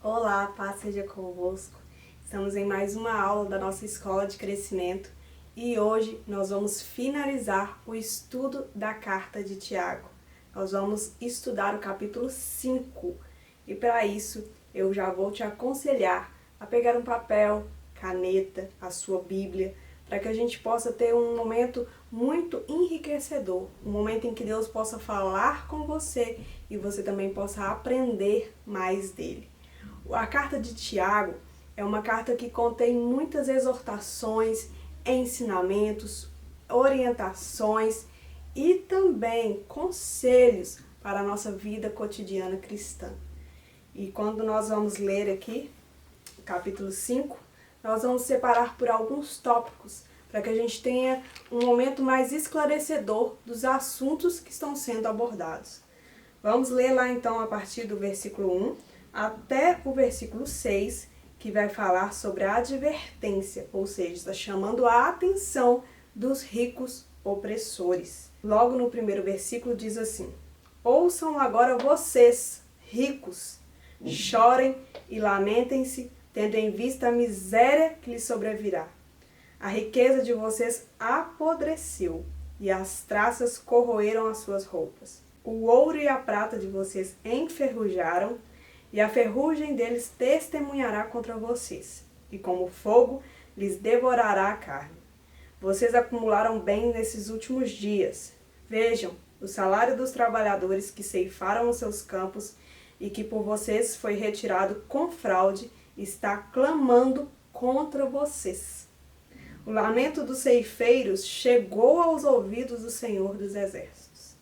Olá, paz seja convosco. Estamos em mais uma aula da nossa Escola de Crescimento e hoje nós vamos finalizar o estudo da Carta de Tiago. Nós vamos estudar o capítulo 5 e para isso eu já vou te aconselhar a pegar um papel, caneta, a sua Bíblia, para que a gente possa ter um momento muito enriquecedor, um momento em que Deus possa falar com você e você também possa aprender mais dele. A carta de Tiago é uma carta que contém muitas exortações, ensinamentos, orientações e também conselhos para a nossa vida cotidiana cristã. E quando nós vamos ler aqui, capítulo 5, nós vamos separar por alguns tópicos para que a gente tenha um momento mais esclarecedor dos assuntos que estão sendo abordados. Vamos ler lá então a partir do versículo 1 até o versículo 6, que vai falar sobre a advertência, ou seja, está chamando a atenção dos ricos opressores. Logo no primeiro versículo diz assim: ouçam agora vocês, ricos, chorem e lamentem-se, tendo em vista a miséria que lhes sobrevirá. A riqueza de vocês apodreceu e as traças corroeram as suas roupas. O ouro e a prata de vocês enferrujaram e a ferrugem deles testemunhará contra vocês, e como fogo lhes devorará a carne. Vocês acumularam bem nesses últimos dias. Vejam, o salário dos trabalhadores que ceifaram os seus campos e que por vocês foi retirado com fraude está clamando contra vocês. O lamento dos ceifeiros chegou aos ouvidos do Senhor dos Exércitos.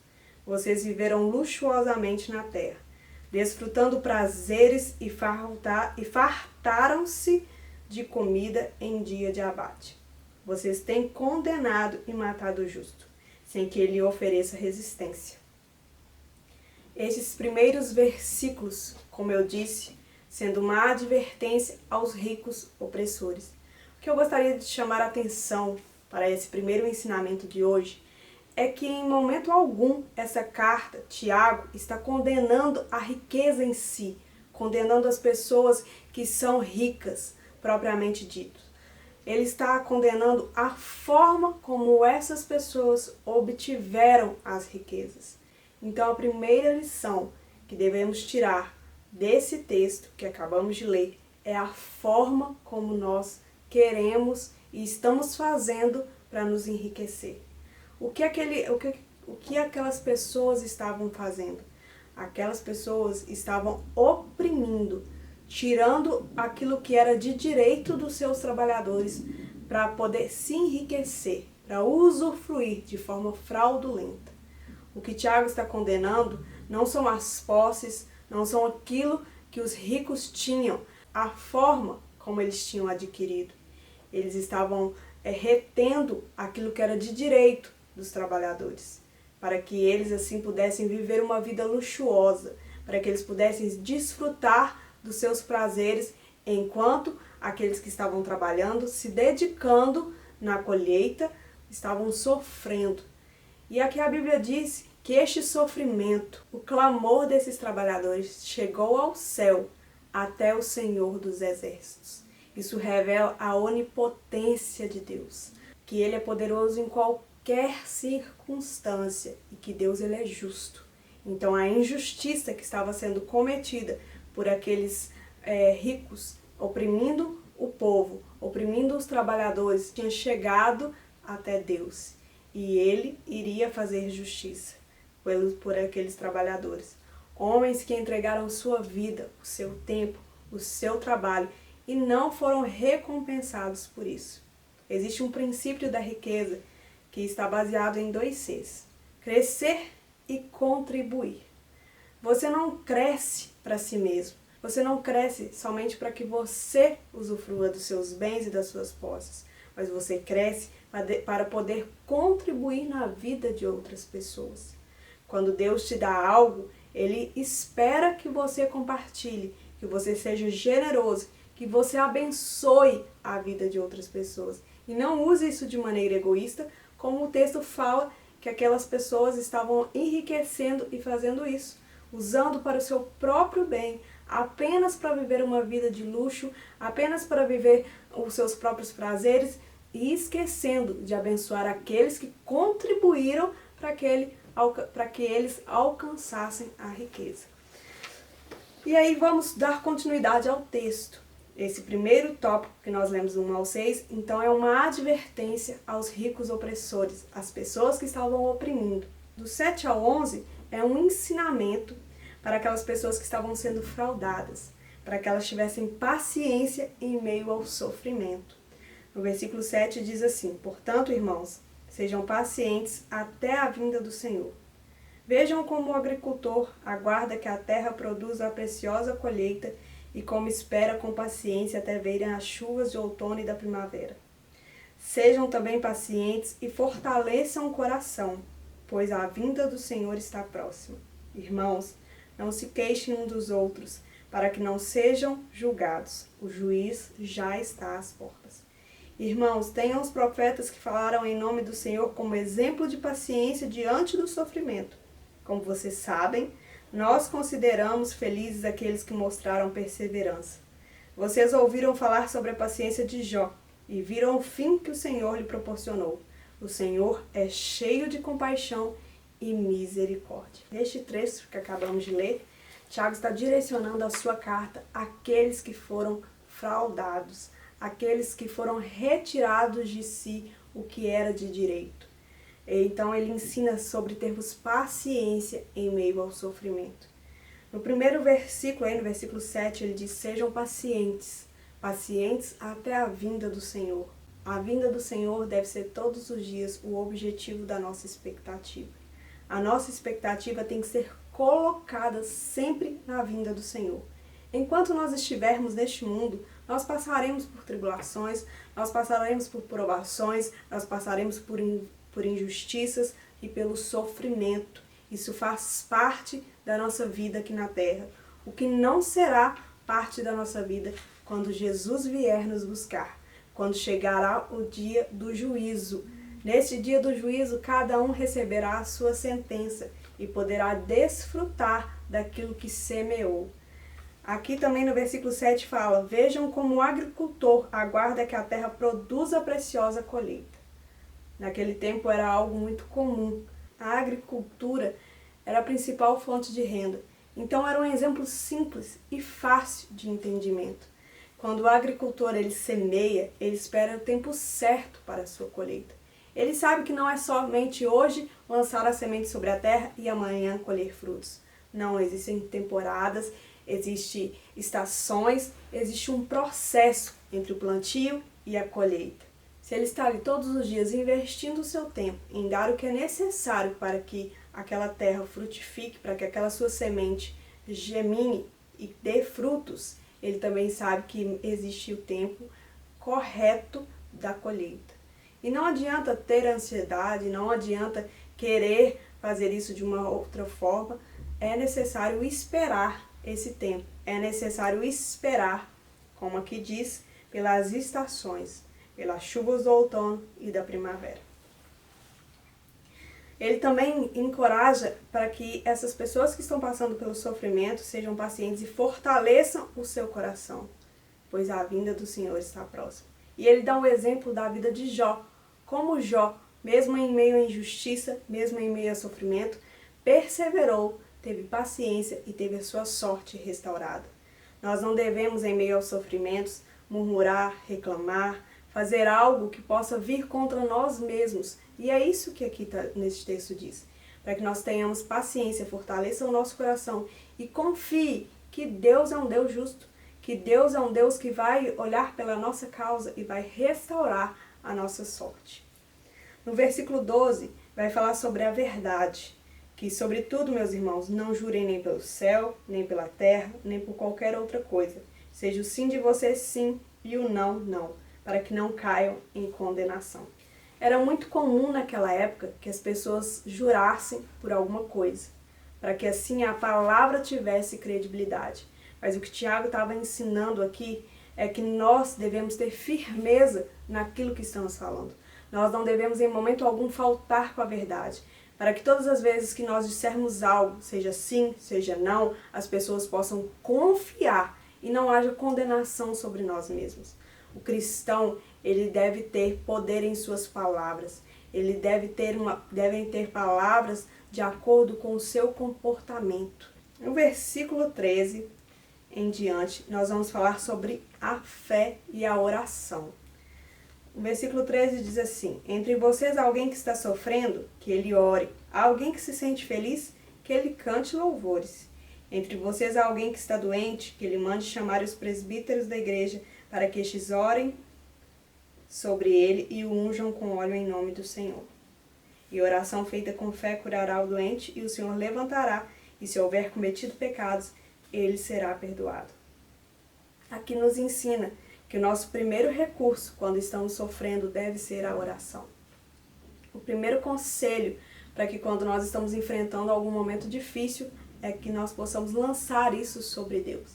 Vocês viveram luxuosamente na terra, desfrutando prazeres e fartaram-se de comida em dia de abate. Vocês têm condenado e matado o justo, sem que ele ofereça resistência. Estes primeiros versículos, como eu disse, sendo uma advertência aos ricos opressores. O que eu gostaria de chamar a atenção para esse primeiro ensinamento de hoje é que em momento algum essa carta, Tiago, está condenando a riqueza em si, condenando as pessoas que são ricas, propriamente dito. Ele está condenando a forma como essas pessoas obtiveram as riquezas. Então a primeira lição que devemos tirar desse texto que acabamos de ler é a forma como nós queremos e estamos fazendo para nos enriquecer. O que aquelas pessoas estavam fazendo? Aquelas pessoas estavam oprimindo, tirando aquilo que era de direito dos seus trabalhadores para poder se enriquecer, para usufruir de forma fraudulenta. O que Tiago está condenando não são as posses, não são aquilo que os ricos tinham, a forma como eles tinham adquirido. Eles estavam retendo aquilo que era de direito dos trabalhadores, para que eles assim pudessem viver uma vida luxuosa, para que eles pudessem desfrutar dos seus prazeres, enquanto aqueles que estavam trabalhando, se dedicando na colheita, estavam sofrendo. E aqui a Bíblia diz que este sofrimento, o clamor desses trabalhadores, chegou ao céu, até o Senhor dos Exércitos. Isso revela a onipotência de Deus, que Ele é poderoso em qualquer circunstância e que Deus ele é justo. Então a injustiça que estava sendo cometida por aqueles ricos, oprimindo o povo, oprimindo os trabalhadores, tinha chegado até Deus. E Ele iria fazer justiça por aqueles trabalhadores. Homens que entregaram sua vida, o seu tempo, o seu trabalho e não foram recompensados por isso. Existe um princípio da riqueza que está baseado em 2 Cs: crescer e contribuir. Você não cresce para si mesmo. Você não cresce somente para que você usufrua dos seus bens e das suas posses, mas você cresce para poder contribuir na vida de outras pessoas. Quando Deus te dá algo, Ele espera que você compartilhe, que você seja generoso, que você abençoe a vida de outras pessoas. E não use isso de maneira egoísta, como o texto fala que aquelas pessoas estavam enriquecendo e fazendo isso, usando para o seu próprio bem apenas para viver uma vida de luxo, apenas para viver os seus próprios prazeres e esquecendo de abençoar aqueles que contribuíram para que eles alcançassem a riqueza. E aí vamos dar continuidade ao texto. Esse primeiro tópico que nós lemos do 1 ao 6, então é uma advertência aos ricos opressores, às pessoas que estavam oprimindo. Do 7 ao 11 é um ensinamento para aquelas pessoas que estavam sendo fraudadas, para que elas tivessem paciência em meio ao sofrimento. No versículo 7 diz assim: portanto, irmãos, sejam pacientes até a vinda do Senhor. Vejam como o agricultor aguarda que a terra produza a preciosa colheita e como espera com paciência até verem as chuvas de outono e da primavera. Sejam também pacientes e fortaleçam o coração, pois a vinda do Senhor está próxima. Irmãos, não se queixem uns dos outros, para que não sejam julgados. O juiz já está às portas. Irmãos, tenham os profetas que falaram em nome do Senhor como exemplo de paciência diante do sofrimento. Como vocês sabem, nós consideramos felizes aqueles que mostraram perseverança. Vocês ouviram falar sobre a paciência de Jó e viram o fim que o Senhor lhe proporcionou. O Senhor é cheio de compaixão e misericórdia. Neste trecho que acabamos de ler, Tiago está direcionando a sua carta àqueles que foram fraudados, àqueles que foram retirados de si o que era de direito. Então ele ensina sobre termos paciência em meio ao sofrimento. No primeiro versículo, no versículo 7, ele diz: sejam pacientes, pacientes até a vinda do Senhor. A vinda do Senhor deve ser todos os dias o objetivo da nossa expectativa. A nossa expectativa tem que ser colocada sempre na vinda do Senhor. Enquanto nós estivermos neste mundo, nós passaremos por tribulações, nós passaremos por provações, nós passaremos por injustiças e pelo sofrimento. Isso faz parte da nossa vida aqui na terra. O que não será parte da nossa vida quando Jesus vier nos buscar, quando chegará o dia do juízo. Neste dia do juízo, cada um receberá a sua sentença e poderá desfrutar daquilo que semeou. Aqui também no versículo 7 fala: vejam como o agricultor aguarda que a terra produza a preciosa colheita. Naquele tempo era algo muito comum. A agricultura era a principal fonte de renda. Então era um exemplo simples e fácil de entendimento. Quando o agricultor ele semeia, ele espera o tempo certo para a sua colheita. Ele sabe que não é somente hoje lançar a semente sobre a terra e amanhã colher frutos. Não, existem temporadas, existem estações, existe um processo entre o plantio e a colheita. Se ele está ali todos os dias investindo o seu tempo em dar o que é necessário para que aquela terra frutifique, para que aquela sua semente germine e dê frutos, ele também sabe que existe o tempo correto da colheita. E não adianta ter ansiedade, não adianta querer fazer isso de uma outra forma, é necessário esperar esse tempo, é necessário esperar, como aqui diz, pelas estações, pelas chuvas do outono e da primavera. Ele também encoraja para que essas pessoas que estão passando pelo sofrimento sejam pacientes e fortaleçam o seu coração, pois a vinda do Senhor está próxima. E ele dá um exemplo da vida de Jó, como Jó, mesmo em meio à injustiça, mesmo em meio ao sofrimento, perseverou, teve paciência e teve a sua sorte restaurada. Nós não devemos, em meio aos sofrimentos, murmurar, reclamar, fazer algo que possa vir contra nós mesmos. E é isso que aqui nesse texto diz. Para que nós tenhamos paciência, fortaleça o nosso coração e confie que Deus é um Deus justo, que Deus é um Deus que vai olhar pela nossa causa e vai restaurar a nossa sorte. No versículo 12, vai falar sobre a verdade, que, sobretudo, meus irmãos, não jurem nem pelo céu, nem pela terra, nem por qualquer outra coisa. Seja o sim de vocês sim e o não, não, para que não caiam em condenação. Era muito comum naquela época que as pessoas jurassem por alguma coisa, para que assim a palavra tivesse credibilidade. Mas o que Tiago estava ensinando aqui é que nós devemos ter firmeza naquilo que estamos falando. Nós não devemos em momento algum faltar com a verdade. para que todas as vezes que nós dissermos algo, seja sim, seja não, as pessoas possam confiar e não haja condenação sobre nós mesmos. O cristão, ele deve ter poder em suas palavras. Ele devem ter palavras de acordo com o seu comportamento. No versículo 13 em diante, nós vamos falar sobre a fé e a oração. O versículo 13 diz assim: entre vocês alguém que está sofrendo, que ele ore. Há alguém que se sente feliz, que ele cante louvores. Entre vocês há alguém que está doente, que ele mande chamar os presbíteros da igreja, para que estes orem sobre ele e o unjam com óleo em nome do Senhor. E oração feita com fé curará o doente, e o Senhor levantará, e se houver cometido pecados, ele será perdoado. Aqui nos ensina que o nosso primeiro recurso, quando estamos sofrendo, deve ser a oração. O primeiro conselho para que quando nós estamos enfrentando algum momento difícil, é que nós possamos lançar isso sobre Deus.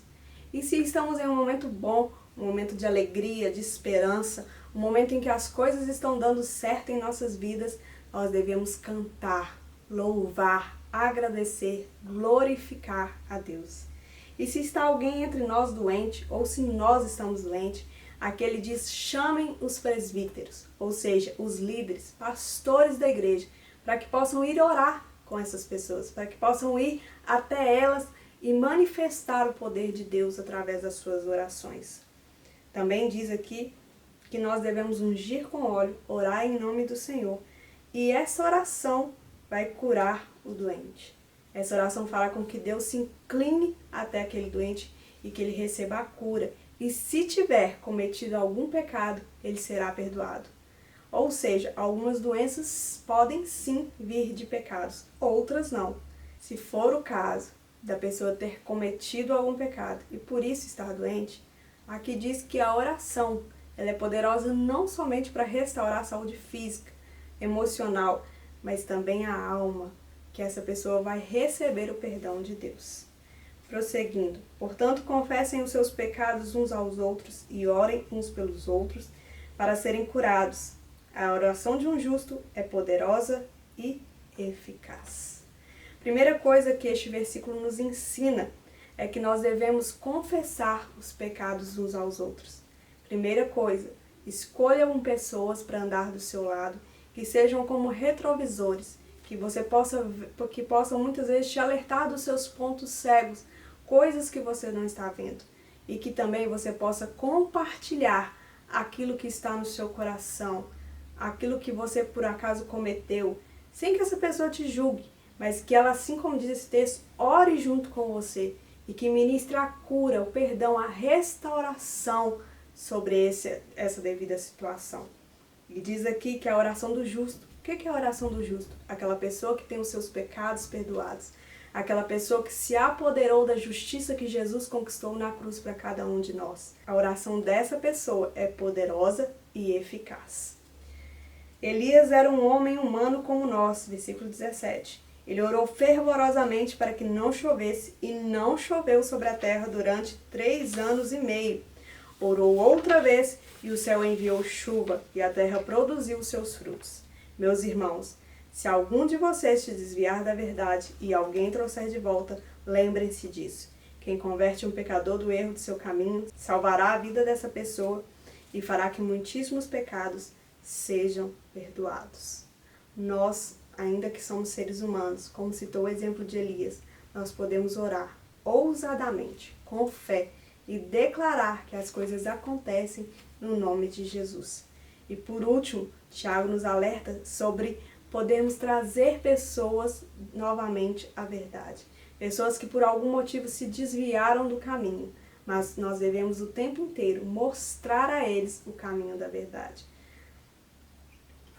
E se estamos em um momento bom, um momento de alegria, de esperança, um momento em que as coisas estão dando certo em nossas vidas, nós devemos cantar, louvar, agradecer, glorificar a Deus. E se está alguém entre nós doente, ou se nós estamos doentes, aqui ele diz: chamem os presbíteros, ou seja, os líderes, pastores da igreja, para que possam ir orar com essas pessoas, para que possam ir até elas e manifestar o poder de Deus através das suas orações. Também diz aqui que nós devemos ungir com óleo, orar em nome do Senhor, e essa oração vai curar o doente. Essa oração fala com que Deus se incline até aquele doente e que ele receba a cura. E se tiver cometido algum pecado, ele será perdoado. Ou seja, algumas doenças podem sim vir de pecados, outras não. Se for o caso da pessoa ter cometido algum pecado e por isso estar doente, aqui diz que a oração ela é poderosa não somente para restaurar a saúde física, emocional, mas também a alma, que essa pessoa vai receber o perdão de Deus. Prosseguindo, portanto, confessem os seus pecados uns aos outros e orem uns pelos outros para serem curados. A oração de um justo é poderosa e eficaz. Primeira coisa que este versículo nos ensina é que nós devemos confessar os pecados uns aos outros. Primeira coisa, escolham pessoas para andar do seu lado, que sejam como retrovisores, que possam muitas vezes te alertar dos seus pontos cegos, coisas que você não está vendo. E que também você possa compartilhar aquilo que está no seu coração, aquilo que você por acaso cometeu, sem que essa pessoa te julgue, mas que ela, assim como diz esse texto, ore junto com você e que ministre a cura, o perdão, a restauração sobre essa devida situação. E diz aqui que a oração do justo. O que é a oração do justo? Aquela pessoa que tem os seus pecados perdoados. Aquela pessoa que se apoderou da justiça que Jesus conquistou na cruz para cada um de nós. A oração dessa pessoa é poderosa e eficaz. Elias era um homem humano como nós, versículo 17. Ele orou fervorosamente para que não chovesse, e não choveu sobre a terra durante 3 anos e meio. Orou outra vez, e o céu enviou chuva, e a terra produziu os seus frutos. Meus irmãos, se algum de vocês se desviar da verdade e alguém trouxer de volta, lembrem-se disso. Quem converte um pecador do erro de seu caminho, salvará a vida dessa pessoa e fará que muitíssimos pecados sejam perdoados. Nós, ainda que somos seres humanos, como citou o exemplo de Elias, nós podemos orar ousadamente, com fé, e declarar que as coisas acontecem no nome de Jesus. E por último, Tiago nos alerta sobre podermos trazer pessoas novamente à verdade. Pessoas que por algum motivo se desviaram do caminho, mas nós devemos o tempo inteiro mostrar a eles o caminho da verdade.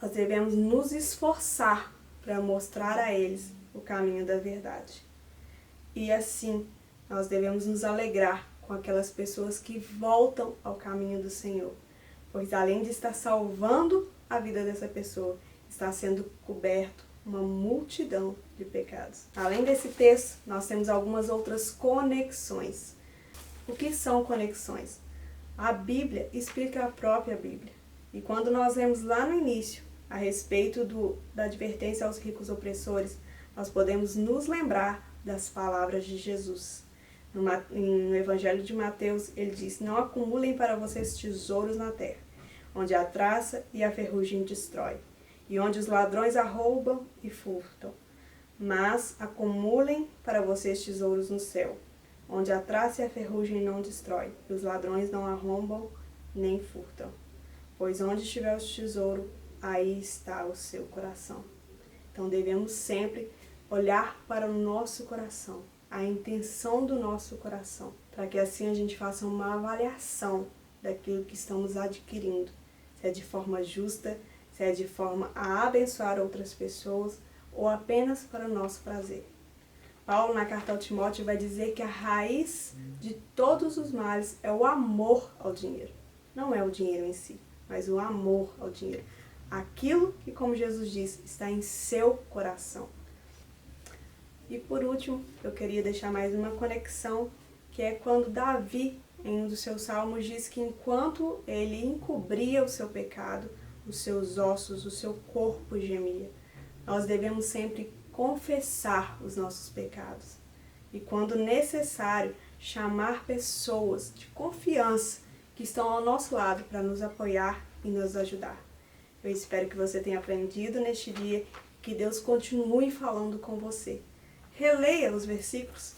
Nós devemos nos esforçar para mostrar a eles o caminho da verdade. E assim, nós devemos nos alegrar com aquelas pessoas que voltam ao caminho do Senhor, pois além de estar salvando a vida dessa pessoa, está sendo coberto uma multidão de pecados. Além desse texto, nós temos algumas outras conexões. O que são conexões? A Bíblia explica a própria Bíblia. E quando nós lemos lá no início, a respeito da advertência aos ricos opressores, nós podemos nos lembrar das palavras de Jesus. No Evangelho de Mateus, ele diz: não acumulem para vocês tesouros na terra, onde a traça e a ferrugem destrói, e onde os ladrões arrombam e furtam. Mas acumulem para vocês tesouros no céu, onde a traça e a ferrugem não destrói, e os ladrões não arrombam nem furtam. Pois onde estiver o tesouro, aí está o seu coração. Então devemos sempre olhar para o nosso coração, a intenção do nosso coração, para que assim a gente faça uma avaliação daquilo que estamos adquirindo, se é de forma justa, se é de forma a abençoar outras pessoas ou apenas para o nosso prazer. Paulo, na carta ao Timóteo, vai dizer que a raiz de todos os males é o amor ao dinheiro. Não é o dinheiro em si, mas o amor ao dinheiro. Aquilo que, como Jesus diz, está em seu coração. E por último, eu queria deixar mais uma conexão, que é quando Davi, em um dos seus salmos, diz que enquanto ele encobria o seu pecado, os seus ossos, o seu corpo gemia. Nós devemos sempre confessar os nossos pecados. E quando necessário, chamar pessoas de confiança que estão ao nosso lado para nos apoiar e nos ajudar. Eu espero que você tenha aprendido neste dia, que Deus continue falando com você. Releia os versículos,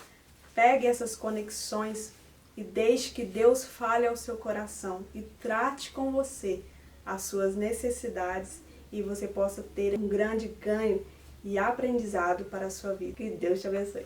pegue essas conexões e deixe que Deus fale ao seu coração e trate com você as suas necessidades e você possa ter um grande ganho e aprendizado para a sua vida. Que Deus te abençoe.